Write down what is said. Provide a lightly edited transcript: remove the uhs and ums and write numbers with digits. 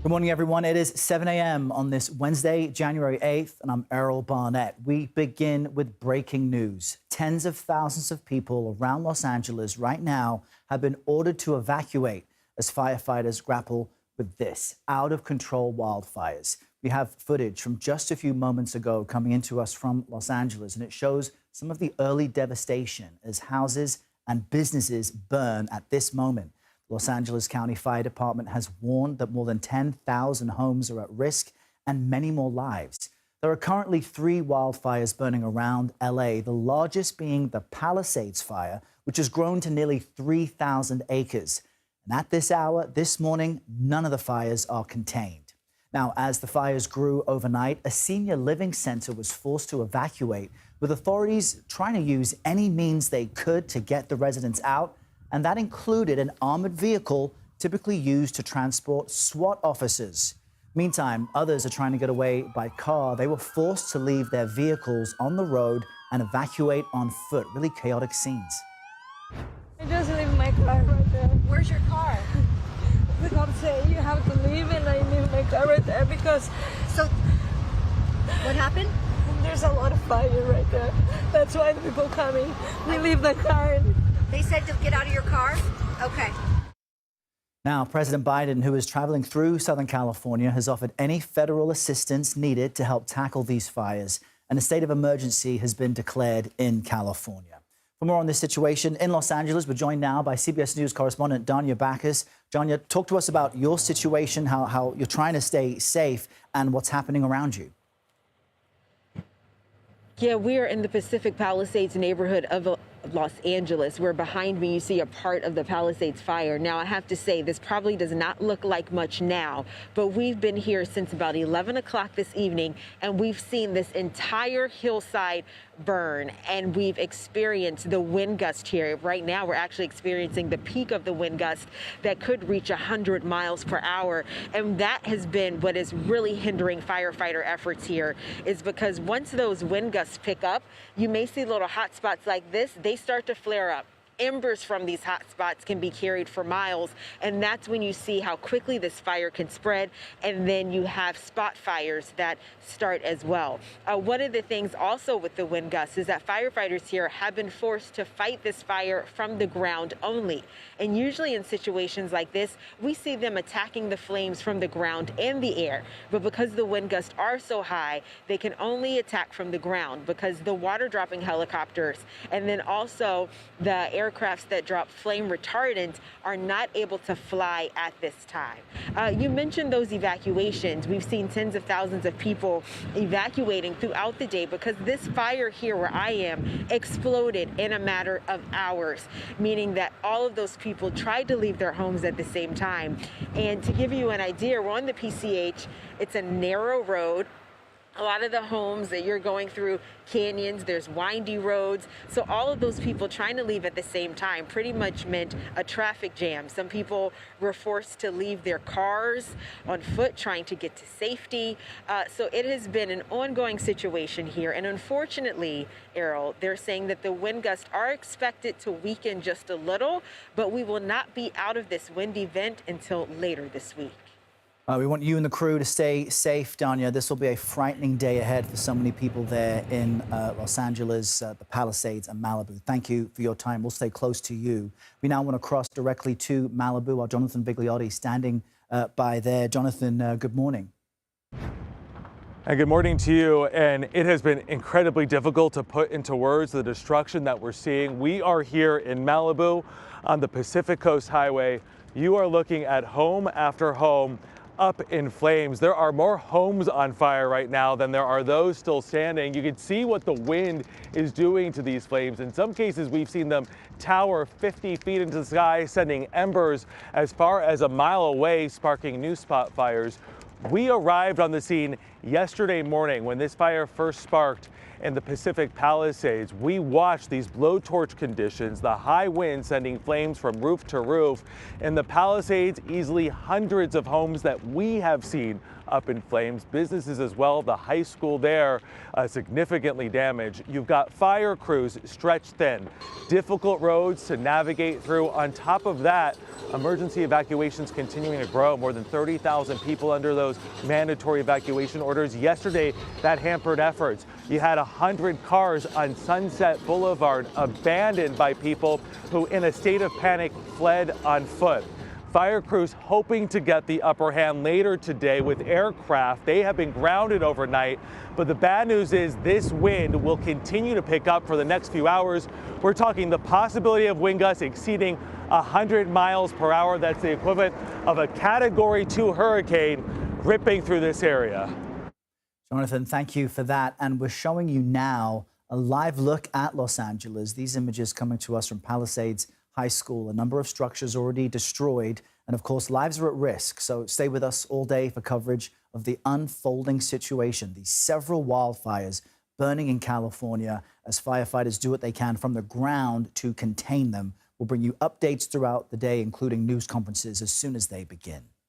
Good morning, everyone. It is 7 a.m. on this Wednesday, January 8th, and I'm Errol Barnett. We begin with breaking news. Tens of thousands of people around Los Angeles right now have been ordered to evacuate as firefighters grapple with this out-of-control wildfires. We have footage from just a few moments ago coming into us from Los Angeles, and it shows some of the early devastation as houses and businesses burn at this moment. Los Angeles County Fire Department has warned that more than 10,000 homes are at risk and many more lives. There are currently 3 wildfires burning around LA, the largest being the Palisades fire, which has grown to nearly 3,000 acres. And at this hour, this morning, none of the fires are contained. Now, as the fires grew overnight, a senior living center was forced to evacuate, with authorities trying to use any means they could to get the residents out. And that included an armored vehicle typically used to transport SWAT officers. Meantime, others are trying to get away by car. They were forced to leave their vehicles on the road and evacuate on foot. Really chaotic scenes. I just leave my car right there. Where's your car? The cop say you have to leave, and I leave my car right there because... So, what happened? There's a lot of fire right there. That's why the people coming. We leave the car. They said to get out of your car? Okay. Now, President Biden, who is traveling through Southern California, has offered any federal assistance needed to help tackle these fires, and a state of emergency has been declared in California. For more on this situation in Los Angeles, we're joined now by CBS News correspondent Danya Bacchus. Danya, talk to us about your situation, how you're trying to stay safe, and what's happening around you. Yeah, we are in the Pacific Palisades neighborhood of Los Angeles, where behind me you see a part of the Palisades fire. Now, I have to say, this probably does not look like much now, but we've been here since about 11 o'clock this evening, and we've seen this entire hillside burn, and we've experienced the wind gust here. Right now, we're actually experiencing the peak of the wind gust that could reach 100 miles per hour, and that has been what is really hindering firefighter efforts here, is because once those wind gusts pick up, you may see little hot spots like this. They start to flare up. Embers from these hot spots can be carried for miles, and that's when you see how quickly this fire can spread, and then you have spot fires that start as well. One of the things also with the wind gusts is that firefighters here have been forced to fight this fire from the ground only. And usually in situations like this, we see them attacking the flames from the ground and the air. But because the wind gusts are so high, they can only attack from the ground, because the water dropping helicopters and then also the aircrafts that drop flame retardant are not able to fly at this time. You mentioned those evacuations. We've seen tens of thousands of people evacuating throughout the day because this fire here where I am exploded in a matter of hours, meaning that all of those people tried to leave their homes at the same time. And to give you an idea, we're on the PCH. It's a narrow road. A lot of the homes that you're going through canyons, there's windy roads. So all of those people trying to leave at the same time pretty much meant a traffic jam. Some people were forced to leave their cars on foot trying to get to safety. So it has been an ongoing situation here. And unfortunately, Errol, they're saying that the wind gusts are expected to weaken just a little, but we will not be out of this wind event until later this week. We want you and the crew to stay safe, Danya. This will be a frightening day ahead for so many people there in Los Angeles, the Palisades and Malibu. Thank you for your time. We'll stay close to you. We now want to cross directly to Malibu. Our Jonathan Vigliotti standing by there. Jonathan, good morning. And good morning to you. And it has been incredibly difficult to put into words the destruction that we're seeing. We are here in Malibu on the Pacific Coast Highway. You are looking at home after home up in flames. There are more homes on fire right now than there are those still standing. You can see what the wind is doing to these flames. In some cases, we've seen them tower 50 feet into the sky, sending embers as far as a mile away, sparking new spot fires. We arrived on the scene yesterday morning when this fire first sparked, in the Pacific Palisades. We watched these blowtorch conditions, the high wind sending flames from roof to roof. In the Palisades, easily hundreds of homes that we have seen up in flames, businesses as well. The high school there significantly damaged. You've got fire crews stretched thin, difficult roads to navigate through. On top of that, emergency evacuations continuing to grow. More than 30,000 people under those mandatory evacuation orders. Yesterday, that hampered efforts. You had 100 cars on Sunset Boulevard abandoned by people who, in a state of panic, fled on foot. Fire crews hoping to get the upper hand later today with aircraft. They have been grounded overnight, but the bad news is this wind will continue to pick up for the next few hours. We're talking the possibility of wind gusts exceeding 100 miles per hour. That's the equivalent of a Category 2 hurricane ripping through this area. Jonathan, thank you for that. And we're showing you now a live look at Los Angeles. These images coming to us from Palisades High School, a number of structures already destroyed, and of course lives are at risk. So stay with us all day for coverage of the unfolding situation. These several wildfires burning in California as firefighters do what they can from the ground to contain them. We'll bring you updates throughout the day, including news conferences as soon as they begin.